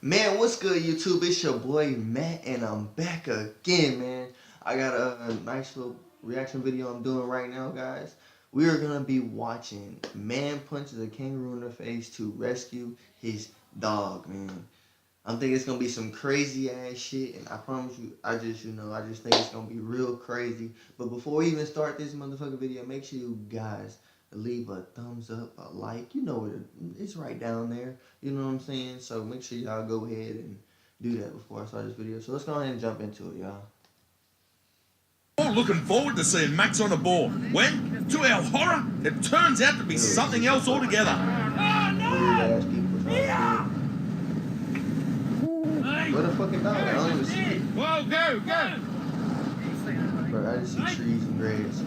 Man, what's good, YouTube? It's your boy Matt, and I'm back again, man. I got a nice little reaction video I'm doing right now, guys. We are gonna be watching man punches a kangaroo in the face to rescue his dog, man. I'm thinking it's gonna be some crazy ass shit, and I promise you, I just think it's gonna be real crazy. But before we even start this motherfucking video, make sure you guys leave a thumbs up, a like. You know it's right down there. You know what I'm saying? So make sure y'all go ahead and do that before I start this video. So let's go ahead and jump into it, y'all. All looking forward to seeing Max on a board, when, to our horror, it turns out to be something else altogether. Weird-ass people. Yeah. Where the fucking dog? I don't even see it. Whoa, go! Bro, I just see trees and grass.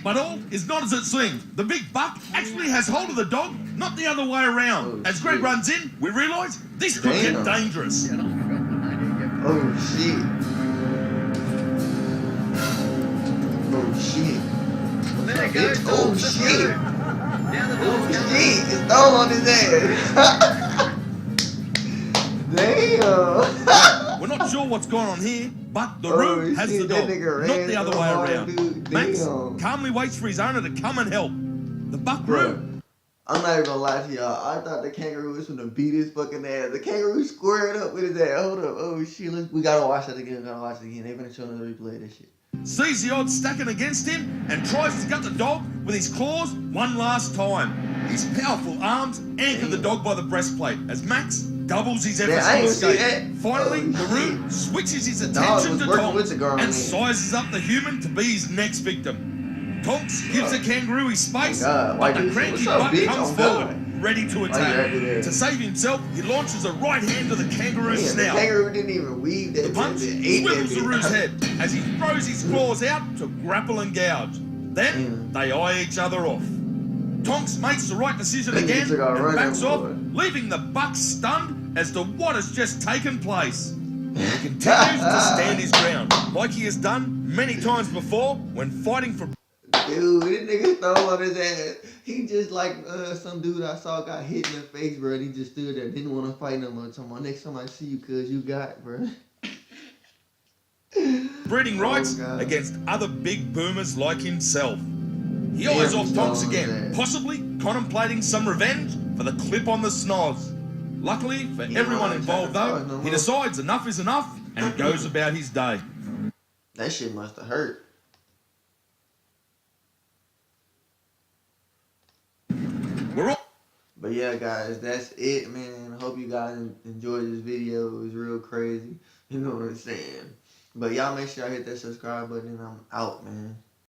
But all is not as it seems. The big buck actually has hold of the dog, not the other way around. As Greg runs in, we realise this could get dangerous. Oh shit. Oh shit. There it goes. Oh shit. Oh shit. It's thrown on his ass. Damn. We're not sure what's going on here, but the room has the dog, not the other way around. Dude, Max calmly waits for his owner to come and help. The buckaroo. I'm not even gonna lie to y'all. I thought the kangaroo was gonna beat his fucking ass. The kangaroo squared up with his ass. Hold up. Oh shit. We gotta watch that again. They're gonna show another replay of this shit. Sees the odds stacking against him and tries to gut the dog with his claws one last time. His powerful arms anchor the dog by the breastplate as Max doubles his efforts to escape. Finally, the Roo switches his attention to Tonks and sizes up the human to be his next victim. Tonks gives the kangaroo his space, but the cranky buck comes forward, ready to attack. To save himself, he launches a right hand to the kangaroo's snout. The kangaroo didn't even weave that. The punch swivels the Roo's head as he throws his claws out to grapple and gouge. Then they eye each other off. Tonks makes the right decision again and backs off, leaving the buck stunned as to what has just taken place. He continues to stand his ground, like he has done many times before when fighting for... Dude, this nigga throw on his ass. He just like some dude I saw got hit in the face, bro. And he just stood there, didn't want to fight no more. Talking about next time I see you, cuz you got, bro. Breeding rights against other big boomers like himself. He eyes off Tonks again, possibly contemplating some revenge for the clip on the snoz. Luckily for everyone involved though, he decides enough is enough and goes about his day. That shit must have hurt. But yeah, guys, that's it, man. I hope you guys enjoyed this video. It was real crazy. You know what I'm saying? But y'all make sure y'all hit that subscribe button and I'm out, man.